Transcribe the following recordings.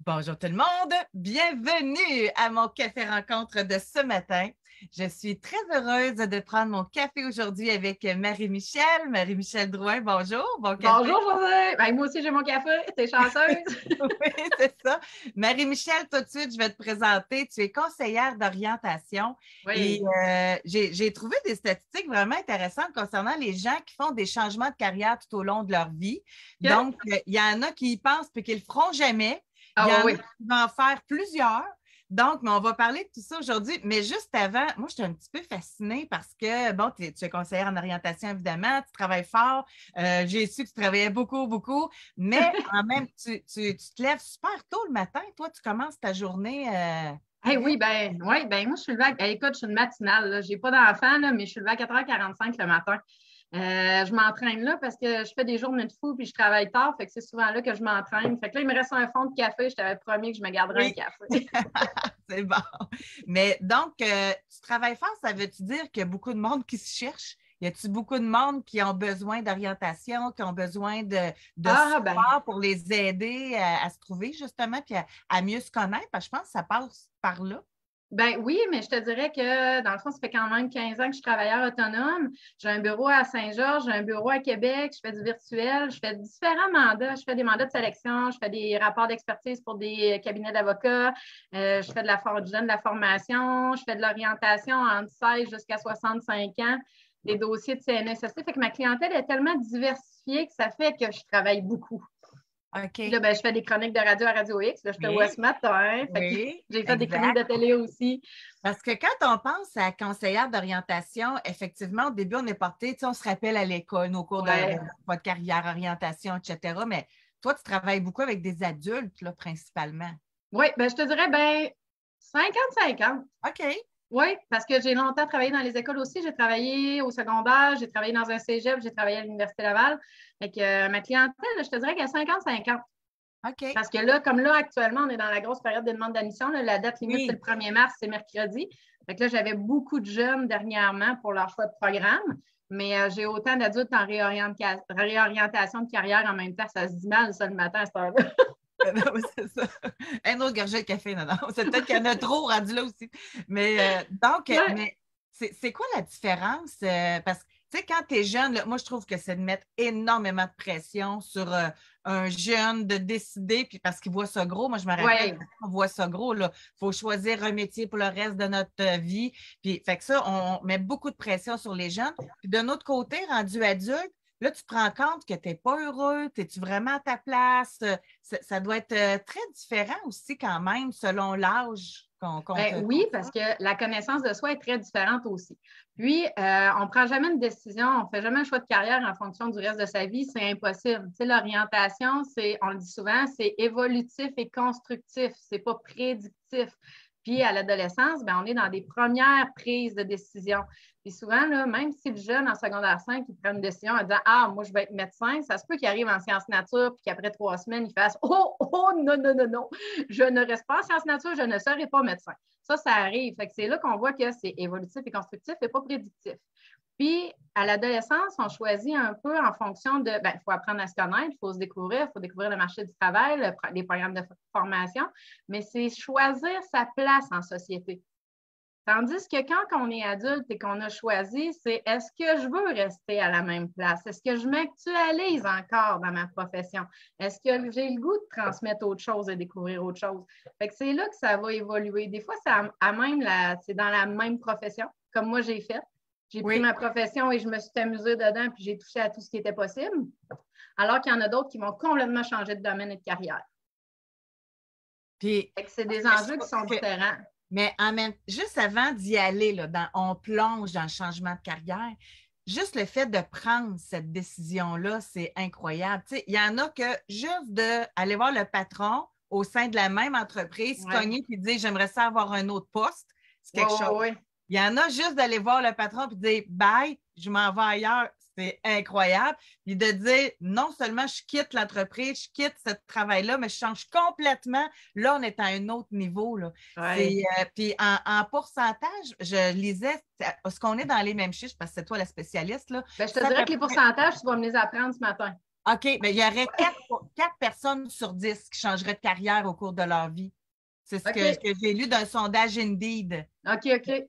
Bonjour tout le monde, bienvenue à mon café rencontre de ce matin. Je suis très heureuse de prendre mon café aujourd'hui avec Marie-Michel. Marie-Michel Drouin, bonjour, bon café. Bonjour, José. Ben, moi aussi, j'ai mon café. T'es chanceuse. Oui, c'est ça. Marie-Michel, tout de suite, je vais te présenter. Tu es conseillère d'orientation et Oui. j'ai trouvé des statistiques vraiment intéressantes concernant les gens qui font des changements de carrière tout au long de leur vie. OK? Donc, il y en a qui y pensent puis qui ne le feront jamais. Il y Ah en a oui, qui vont en faire plusieurs. Donc, mais on va parler de tout ça aujourd'hui. Mais juste avant, moi, je suis un petit peu fascinée parce que, bon, tu es conseillère en orientation, évidemment, tu travailles fort. J'ai su que tu travaillais beaucoup, beaucoup, mais oui. en même, tu te lèves super tôt le matin. Toi, tu commences ta journée Hey, très. oui, moi, je suis levée écoute, je suis une matinale. Je n'ai pas d'enfant, là, mais je suis levée à 4h45 le matin. Je m'entraîne là parce que je fais des journées de fou puis je travaille tard. Fait que c'est souvent là que je m'entraîne. Fait que là, il me reste un fond de café. Je t'avais promis que je me garderais un Oui, café. c'est bon. Mais donc, tu travailles fort, ça veut-tu dire qu'il y a beaucoup de monde qui se cherche? Y a-t-il beaucoup de monde qui ont besoin d'orientation, qui ont besoin de Ah, ben, support pour les aider à se trouver justement, puis à mieux se connaître? Parce que je pense que ça passe par là. Ben oui, mais je te dirais que dans le fond, ça fait quand même 15 ans que je suis travailleur autonome. J'ai un bureau à Saint-Georges, j'ai un bureau à Québec, je fais du virtuel, je fais différents mandats. Je fais des mandats de sélection, je fais des rapports d'expertise pour des cabinets d'avocats, je fais je donne de la formation, je fais de l'orientation entre 16 jusqu'à 65 ans, des dossiers de CNSST. Fait que ma clientèle est tellement diversifiée que ça fait que je travaille beaucoup. Puis OK. là, ben, je fais des chroniques de radio à Radio X. Là, je te vois Oui, ce matin. Fait que oui, j'ai fait des chroniques exact. de télé aussi. Parce que quand on pense à conseillère d'orientation, effectivement, au début, on est porté, tu sais, on se rappelle à l'école, nos cours Ouais. de carrière, orientation, etc. Mais toi, tu travailles beaucoup avec des adultes, là, principalement. Oui, ben, je te dirais, ben, 50-50. OK. Oui, parce que j'ai longtemps travaillé dans les écoles aussi. J'ai travaillé au secondaire, j'ai travaillé dans un cégep, j'ai travaillé à l'Université Laval. Fait que ma clientèle, je te dirais qu'elle est 50-50. OK. Parce que là, comme là, actuellement, on est dans la grosse période de demande d'admission. La date limite, c'est le Oui. 1er mars, c'est mercredi. Fait que là, j'avais beaucoup de jeunes dernièrement pour leur choix de programme. Mais j'ai autant d'adultes en réorientation de carrière en même temps. Ça se dit mal, ça, le matin à cette heure-là. Non, mais c'est ça. Un autre gorgée de café, non, non. C'est peut-être qu'il y en a trop rendu là aussi. Mais Ouais. mais c'est quoi la différence? Parce que, tu sais, quand tu es jeune, là, moi, je trouve que c'est de mettre énormément de pression sur un jeune de décider, puis parce qu'il voit ça gros. Moi, je me rappelle, Ouais. on voit ça gros, là. Il faut choisir un métier pour le reste de notre vie. Puis, fait que ça, on met beaucoup de pression sur les jeunes. Puis, d'un autre côté, rendu adulte, là, tu te rends compte que tu n'es pas heureux, es-tu vraiment à ta place? Ça doit être très différent aussi quand même selon l'âge qu'on te Ben oui, parce confronte. que la connaissance de soi est très différente aussi. Puis, on ne prend jamais une décision, on ne fait jamais un choix de carrière en fonction du reste de sa vie, c'est impossible. Tu sais, l'orientation, on le dit souvent, c'est évolutif et constructif, c'est pas prédictif. Puis, à l'adolescence, ben, on est dans des premières prises de décision. Puis souvent, là, même si le jeune en secondaire 5 il prend une décision en disant Ah, moi, je vais être médecin, ça se peut qu'il arrive en sciences nature, puis qu'après 3 semaines, il fasse Oh, oh, non, non, non, non, je ne reste pas en sciences nature, je ne serai pas médecin. Ça arrive. Fait que c'est là qu'on voit que c'est évolutif et constructif et pas prédictif. Puis, à l'adolescence, on choisit un peu en fonction de, il faut apprendre à se connaître, il faut se découvrir, il faut découvrir le marché du travail, les programmes de formation, mais c'est choisir sa place en société. Tandis que quand on est adulte et qu'on a choisi, c'est est-ce que je veux rester à la même place? Est-ce que je m'actualise encore dans ma profession? Est-ce que j'ai le goût de transmettre autre chose et découvrir autre chose? Fait que c'est là que ça va évoluer. Des fois, c'est dans la même profession, comme moi j'ai fait. J'ai pris Oui. ma profession et je me suis amusée dedans, puis j'ai touché à tout ce qui était possible. Alors qu'il y en a d'autres qui vont complètement changer de domaine et de carrière. Puis, Fait que c'est des enjeux qui sont que- différents. mais en même, juste avant d'y aller, là, on plonge dans le changement de carrière. Juste le fait de prendre cette décision-là, c'est incroyable. Tu sais, il y en a que juste d'aller voir le patron au sein de la même entreprise, Ouais. cogner et dire j'aimerais ça avoir un autre poste, c'est Oui, quelque chose. oui, oui. Il y en a juste d'aller voir le patron et dire bye, je m'en vais ailleurs. C'est incroyable. Puis de dire non seulement je quitte l'entreprise, je quitte ce travail-là, mais je change complètement. Là, on est à un autre niveau. Là. Ouais. Puis en pourcentage, je lisais, est-ce qu'on est dans les mêmes chiffres, parce que c'est toi la spécialiste, là, Ben, je te c'est à dirais peu que les près. pourcentages, tu vas me les apprendre ce matin. OK, mais il y aurait 4 personnes sur 10 qui changeraient de carrière au cours de leur vie. C'est ce que, OK, que j'ai lu d'un sondage Indeed. OK, OK.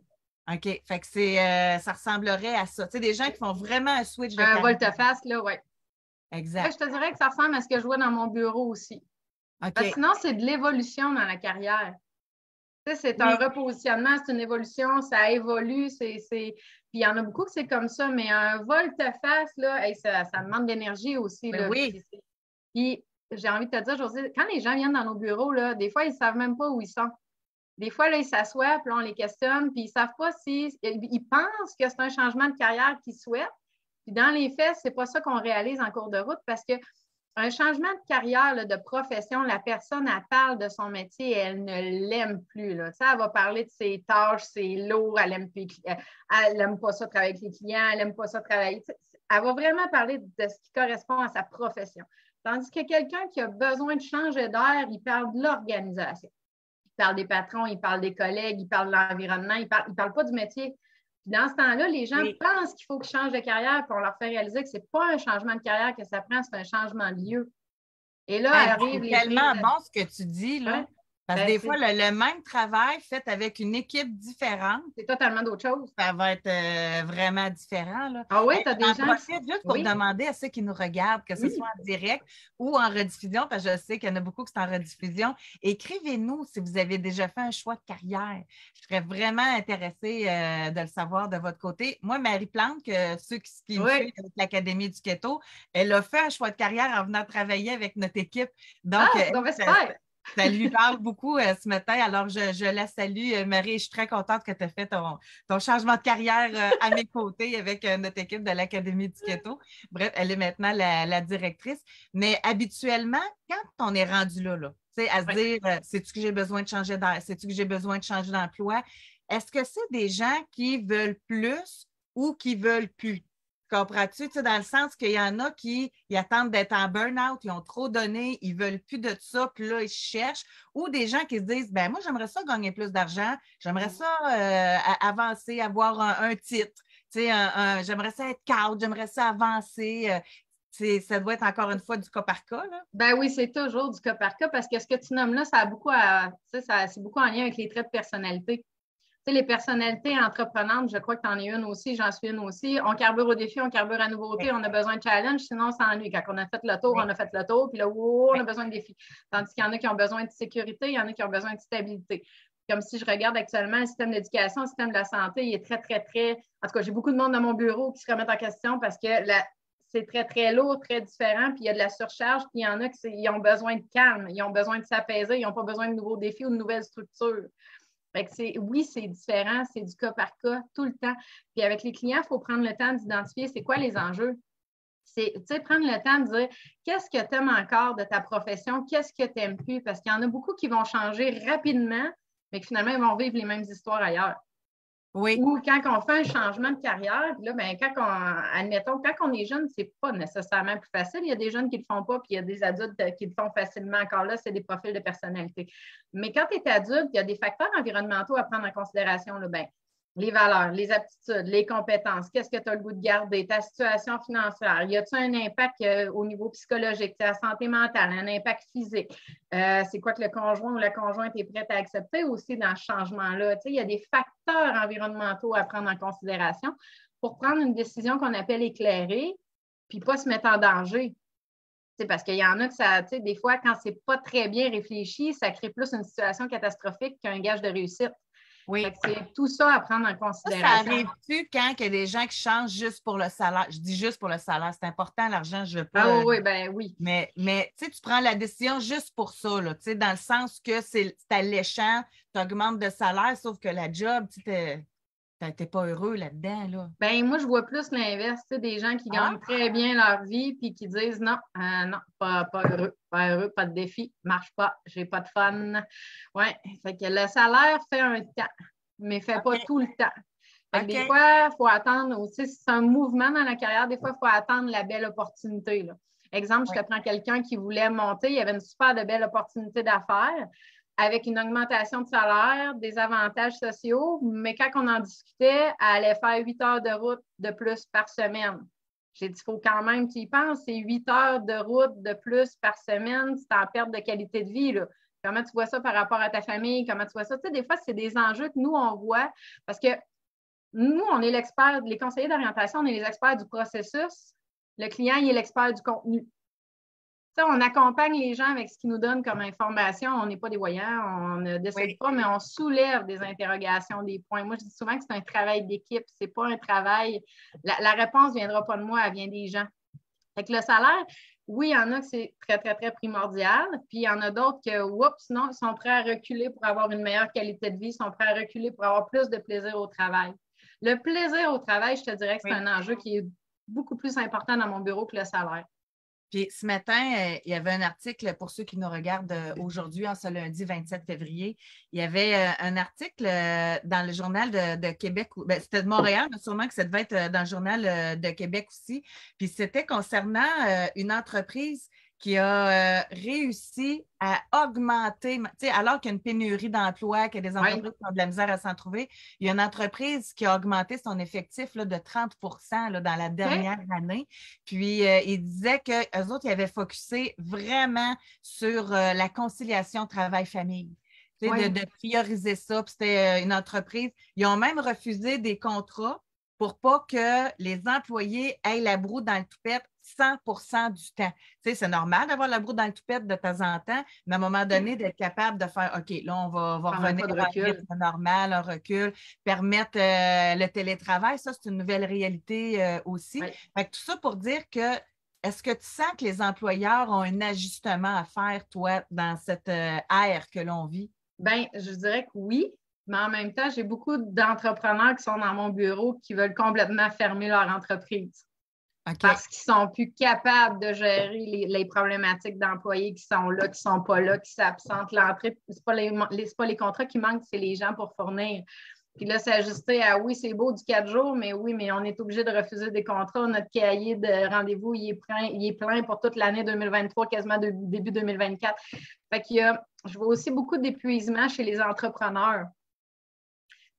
OK, fait que ça ressemblerait à ça. Tu sais, des gens qui font vraiment un switch de Un carrière. volte-face, là, oui. Ouais, Exact. je te dirais que ça ressemble à ce que je vois dans mon bureau aussi. Parce que OK. sinon, c'est de l'évolution dans la carrière. Tu sais, c'est un Oui, repositionnement, c'est une évolution, ça évolue, Puis il y en a beaucoup que c'est comme ça, mais un volte-face, là, hey, ça demande de l'énergie aussi, ben là. oui. Puis j'ai envie de te dire, Josée, quand les gens viennent dans nos bureaux, là, des fois, ils ne savent même pas où ils sont. Des fois, là, ils s'assoient, puis là, on les questionne, puis ils ne savent pas si. Ils pensent que c'est un changement de carrière qu'ils souhaitent. Puis dans les faits, ce n'est pas ça qu'on réalise en cours de route parce que un changement de carrière, là, de profession, la personne, elle parle de son métier et elle ne l'aime plus. Là. Elle va parler de ses tâches, c'est lourd, elle n'aime pas ça travailler avec les clients, elle n'aime pas ça travailler. Elle va vraiment parler de ce qui correspond à sa profession. Tandis que quelqu'un qui a besoin de changer d'air, il parle de l'organisation. Il parle des patrons, il parle des collègues, il parle de l'environnement, il ne parle pas du métier. Puis dans ce temps-là, les gens Oui. pensent qu'il faut qu'ils changent de carrière, puis on leur fait réaliser que ce n'est pas un changement de carrière que ça prend, c'est un changement de lieu. Et là Hey, arrivent c'est les prises tellement de. bon ce que tu dis, Ouais, là. Parce que ben, des fois, le même travail fait avec une équipe différente, c'est totalement d'autre chose. ça va être vraiment différent, là. Ah oui, Hey, tu as des j'en gens qui. profite juste pour Oui, demander à ceux qui nous regardent, que ce soit oui. en direct ou en rediffusion, parce que je sais qu'il y en a beaucoup qui sont en rediffusion. Écrivez-nous si vous avez déjà fait un choix de carrière. Je serais vraiment intéressée de le savoir de votre côté. Moi, Marie Plante, que ceux qui me Oui. suivent avec l'Académie du Keto, elle a fait un choix de carrière en venant travailler avec notre équipe. Donc, Ah, c'est donc super. ça lui parle beaucoup ce matin. Alors, je la salue, Marie. Je suis très contente que tu aies fait ton changement de carrière à mes côtés avec notre équipe de l'Académie du Keto. Bref, elle est maintenant la directrice. Mais habituellement, quand on est rendu là, tu sais, à se Oui. dire, sais-tu que j'ai besoin de changer d'air? Sais-tu que j'ai besoin de changer d'emploi? Est-ce que c'est des gens qui veulent plus ou qui veulent plus? Comprends-tu? Tu sais, dans le sens qu'il y en a qui ils attendent d'être en burn-out, ils ont trop donné, ils veulent plus de ça, puis là, ils cherchent. Ou des gens qui se disent, ben moi, j'aimerais ça gagner plus d'argent, j'aimerais ça avancer, avoir un titre. Tu sais, j'aimerais ça être cadre, j'aimerais ça avancer. Ça doit être encore une fois du cas par cas, là. Ben oui, c'est toujours du cas par cas parce que ce que tu nommes là, ça a beaucoup c'est beaucoup en lien avec les traits de personnalité. Tu sais, les personnalités entreprenantes, je crois que tu en es une aussi, j'en suis une aussi. On carbure au défi, on carbure à la nouveauté, Oui, on a besoin de challenge, sinon on s'ennuie. Quand on a fait le tour, oui, on a fait le tour, puis là, wow, on oui. a besoin de défis. Tandis qu'il y en a qui ont besoin de sécurité, il y en a qui ont besoin de stabilité. Comme si je regarde actuellement le système d'éducation, le système de la santé, il est très, très, très. En tout cas, j'ai beaucoup de monde dans mon bureau qui se remettent en question parce que c'est très, très lourd, très différent, puis il y a de la surcharge, puis il y en a qui ont besoin de calme, ils ont besoin de s'apaiser, ils n'ont pas besoin de nouveaux défis ou de nouvelles structures. Fait que oui, c'est différent, c'est du cas par cas tout le temps. Puis avec les clients, il faut prendre le temps d'identifier c'est quoi les enjeux. C'est prendre le temps de dire qu'est-ce que tu aimes encore de ta profession, qu'est-ce que tu n'aimes plus, parce qu'il y en a beaucoup qui vont changer rapidement, mais que finalement, ils vont vivre les mêmes histoires ailleurs. Oui. Ou quand on fait un changement de carrière, là, ben, admettons, quand on est jeune, c'est pas nécessairement plus facile. Il y a des jeunes qui ne le font pas, puis il y a des adultes qui le font facilement. Encore là, c'est des profils de personnalité. Mais quand tu es adulte, il y a des facteurs environnementaux à prendre en considération. Là, ben, les valeurs, les aptitudes, les compétences, qu'est-ce que tu as le goût de garder, ta situation financière, y a-t-il un impact au niveau psychologique, ta santé mentale, un impact physique? C'est quoi que le conjoint ou la conjointe est prête à accepter aussi dans ce changement-là? Il y a des facteurs environnementaux à prendre en considération pour prendre une décision qu'on appelle éclairée, puis pas se mettre en danger. Parce qu'il y en a que ça, des fois, quand c'est pas très bien réfléchi, ça crée plus une situation catastrophique qu'un gage de réussite. Oui. C'est tout ça à prendre en Ça considération. arrive-tu quand il y a des gens qui changent juste pour le salaire? Je dis juste pour le salaire, c'est important, l'argent, je veux Ah pas. oui, ben oui. Mais tu prends la décision juste pour ça, là, dans le sens que c'est alléchant, tu augmentes de salaire, sauf que la job, tu n'es pas heureux là-dedans, là. Ben moi, je vois plus l'inverse, des gens qui Ah, gagnent très bien leur vie puis qui disent non, non, pas heureux, pas de défi, marche pas, j'ai pas de fun. Oui, fait que le salaire fait un temps, mais fait pas OK, tout le temps. Fait que des OK. fois, il faut attendre aussi, si c'est un mouvement dans la carrière, des fois, il faut attendre la belle opportunité. Là. Exemple, je Oui, te prends quelqu'un qui voulait monter, il y avait une super de belle opportunité d'affaires avec une augmentation de salaire, des avantages sociaux, mais quand on en discutait, elle allait faire 8 heures de route de plus par semaine. J'ai dit, il faut quand même, tu y penses, c'est 8 heures de route de plus par semaine, c'est en perte de qualité de vie, là. Comment tu vois ça par rapport à ta famille? Comment tu vois ça? Tu sais, des fois, c'est des enjeux que nous, on voit parce que nous, on est l'expert, les conseillers d'orientation, on est les experts du processus. Le client, il est l'expert du contenu. Ça, on accompagne les gens avec ce qu'ils nous donnent comme information. On n'est pas des voyants, on ne décide pas, mais on soulève des interrogations, des points. Moi, je dis souvent que c'est un travail d'équipe. C'est pas un travail. La réponse ne viendra pas de moi, elle vient des gens. Fait que le salaire, oui, il y en a que c'est très, très, très primordial. Puis il y en a d'autres que, oups, non, ils sont prêts à reculer pour avoir une meilleure qualité de vie, ils sont prêts à reculer pour avoir plus de plaisir au travail. Le plaisir au travail, je te dirais que c'est un enjeu qui est beaucoup plus important dans mon bureau que le salaire. Puis ce matin, il y avait un article, pour ceux qui nous regardent aujourd'hui, en ce lundi 27 février, il y avait un article dans le journal de Québec, c'était de Montréal, mais sûrement que ça devait être dans le journal de Québec aussi. Puis c'était concernant une entreprise qui a réussi à augmenter, tu sais, alors qu'il y a une pénurie d'emplois, qu'il y a des entreprises qui ont de la misère à s'en trouver, il y a une entreprise qui a augmenté son effectif là, de 30 là, dans la dernière année. Puis, il disait qu'eux autres, ils avaient focusé vraiment sur la conciliation travail-famille. De prioriser ça. Puis c'était une entreprise. Ils ont même refusé des contrats pour pas que les employés aient la broue dans le toupette 100 du temps. Tu sais, c'est normal d'avoir la broue dans le toupette de temps en temps, mais à un moment donné, d'être capable de faire OK, là, on va revenir à un rythme normal, un recul, permettre le télétravail. Ça, c'est une nouvelle réalité aussi. Fait que tout ça pour dire que est-ce que tu sens que les employeurs ont un ajustement à faire, toi, dans cette ère que l'on vit? Bien, je dirais que oui. Mais en même temps, j'ai beaucoup d'entrepreneurs qui sont dans mon bureau qui veulent complètement fermer leur entreprise. Parce qu'ils ne sont plus capables de gérer les problématiques d'employés qui sont là, qui ne sont pas là, qui s'absentent. L'entrée, ce n'est pas les contrats qui manquent, c'est les gens pour fournir. Puis là, c'est ajusté à oui, c'est beau du 4 jours, mais oui, mais on est obligé de refuser des contrats. Notre cahier de rendez-vous, il est plein pour toute l'année 2023, quasiment début 2024. Fait qu'il y a, je vois aussi beaucoup d'épuisement chez les entrepreneurs.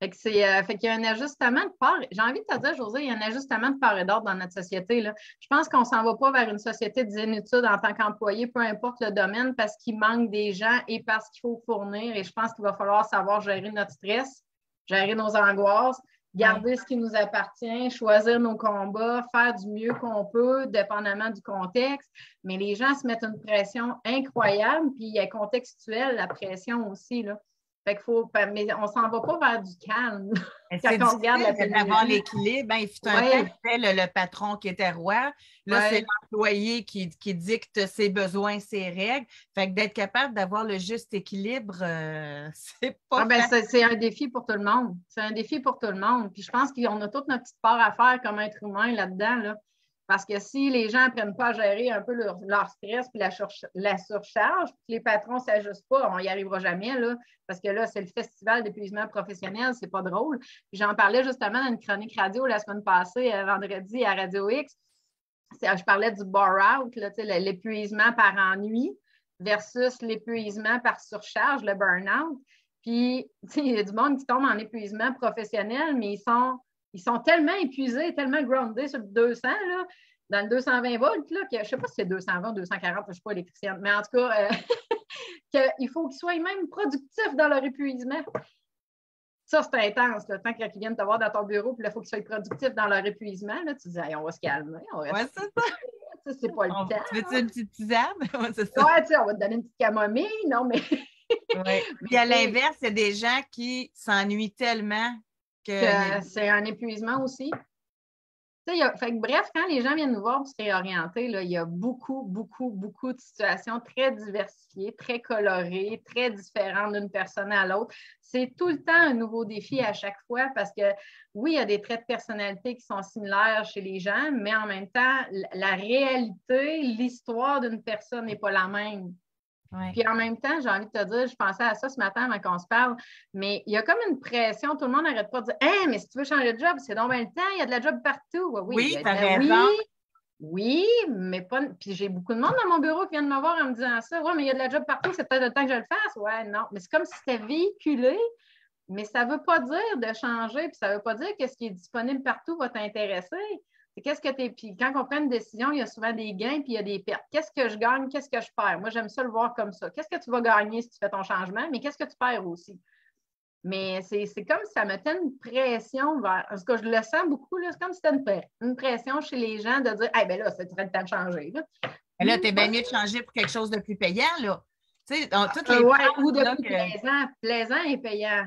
Fait qu'il y a un ajustement de part. J'ai envie de te dire, Josée, il y a un ajustement de part et d'autre dans notre société, là. Je pense qu'on ne s'en va pas vers une société de zénitude en tant qu'employé, peu importe le domaine, parce qu'il manque des gens et parce qu'il faut fournir. Et je pense qu'il va falloir savoir gérer notre stress, gérer nos angoisses, garder ce qui nous appartient, choisir nos combats, faire du mieux qu'on peut, dépendamment du contexte. Mais les gens se mettent une pression incroyable, puis il y a contextuel, la pression aussi, là. Fait qu'il faut, mais on s'en va pas vers du calme. Quand on regarde d'avoir l'équilibre, il fut un temps, c'était le patron qui était roi. Là, c'est l'employé qui dicte ses besoins, ses règles. Fait que d'être capable d'avoir le juste équilibre, c'est pas facile. C'est un défi pour tout le monde. C'est un défi pour tout le monde. Puis je pense qu'on a toute notre petite part à faire comme être humain là-dedans, là. Parce que si les gens n'apprennent pas à gérer un peu leur stress puis la surcharge, puis les patrons ne s'ajustent pas, on n'y arrivera jamais, là, parce que là, c'est le festival d'épuisement professionnel, c'est pas drôle. Puis j'en parlais justement dans une chronique radio la semaine passée, vendredi, à Radio X. Je parlais du bore-out, l'épuisement par ennui versus l'épuisement par surcharge, le burn-out. Puis, il y a du monde qui tombe en épuisement professionnel, mais ils sont tellement épuisés, tellement groundés sur le 200, là, dans le 220 volts, là, que je ne sais pas si c'est 220, 240, je ne suis pas électricienne, mais en tout cas, qu'il faut qu'ils soient même productifs dans leur épuisement. Ça, c'est intense. Le temps qu'ils viennent te voir dans ton bureau, puis là, il faut qu'ils soient productifs dans leur épuisement. Là, tu dis, hey, on va se calmer. C'est ça. C'est pas le temps. Tu veux-tu une petite tisane? C'est ça. Ouais, tu sais, on va te donner une petite camomille. Non, mais. Puis à l'inverse, il y a des gens qui s'ennuient tellement que c'est un épuisement aussi. Fait que, bref, quand les gens viennent nous voir pour se réorienter, là, il y a beaucoup, beaucoup, beaucoup de situations très diversifiées, très colorées, très différentes d'une personne à l'autre. C'est tout le temps un nouveau défi à chaque fois parce que, oui, il y a des traits de personnalité qui sont similaires chez les gens, mais en même temps, la réalité, l'histoire d'une personne n'est pas la même. Puis en même temps, j'ai envie de te dire, je pensais à ça ce matin avant qu'on se parle, mais il y a comme une pression, tout le monde n'arrête pas de dire hey, mais si tu veux changer de job, c'est donc bien le temps, il y a de la job partout. Oui, tu as raison. Oui, mais pas. Puis j'ai beaucoup de monde dans mon bureau qui vient de me voir en me disant ça. Oui, mais il y a de la job partout, c'est peut-être le temps que je le fasse. Ouais, non. Mais c'est comme si c'était véhiculé, mais ça ne veut pas dire de changer, puis ça ne veut pas dire que ce qui est disponible partout va t'intéresser. Qu'est-ce que tu Puis quand on prend une décision, il y a souvent des gains puis il y a des pertes. Qu'est-ce que je gagne? Qu'est-ce que je perds? Moi, j'aime ça le voir comme ça. Qu'est-ce que tu vas gagner si tu fais ton changement? Mais qu'est-ce que tu perds aussi? Mais c'est comme si ça mettait une pression vers. Parce que je le sens beaucoup, là, c'est comme si c'était une pression chez les gens de dire hey, ben là, c'est très le temps de changer. Là, tu es bien mieux de changer pour quelque chose de plus payant, là. Tu sais, toutes les ou de là, plus plaisant. Plaisant et payant.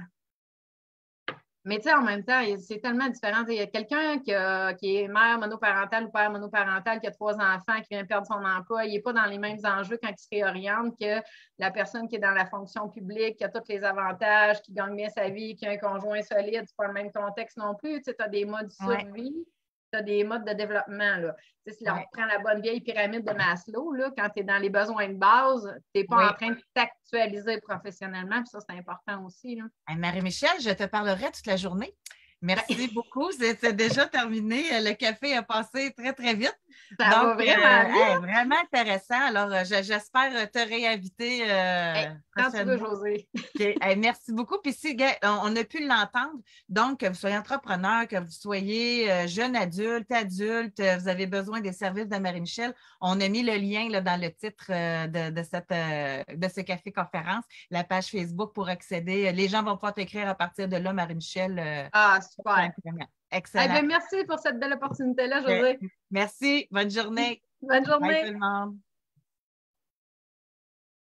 Mais tu sais, en même temps, c'est tellement différent. Il y a quelqu'un qui est mère monoparentale ou père monoparental, qui a 3 enfants, qui vient perdre son emploi. Il n'est pas dans les mêmes enjeux quand il se réoriente que la personne qui est dans la fonction publique, qui a tous les avantages, qui gagne bien sa vie, qui a un conjoint solide. C'est pas le même contexte non plus. Tu as des modes survie, tu as des modes de développement. Là. Si on prend la bonne vieille pyramide de Maslow, là, quand tu es dans les besoins de base, tu n'es pas en train de t'actualiser professionnellement. Puis ça, c'est important aussi. Là. Marie-Michel, je te parlerai toute la journée. Merci beaucoup. C'est déjà terminé. Le café a passé très, très vite. Ça va vraiment bien. Vraiment intéressant. Alors, j'espère te réinviter. Quand tu veux, Josée. Merci beaucoup. Puis si, on a pu l'entendre, donc que vous soyez entrepreneur, que vous soyez jeune adulte, vous avez besoin des services de Marie-Michel, on a mis le lien là, dans le titre de ce café conférence, la page Facebook pour accéder. Les gens vont pouvoir t'écrire à partir de là, Marie-Michel. Super. Excellent. Merci pour cette belle opportunité-là, Josée. Merci. Bonne journée. Bonne journée. Bye tout le monde.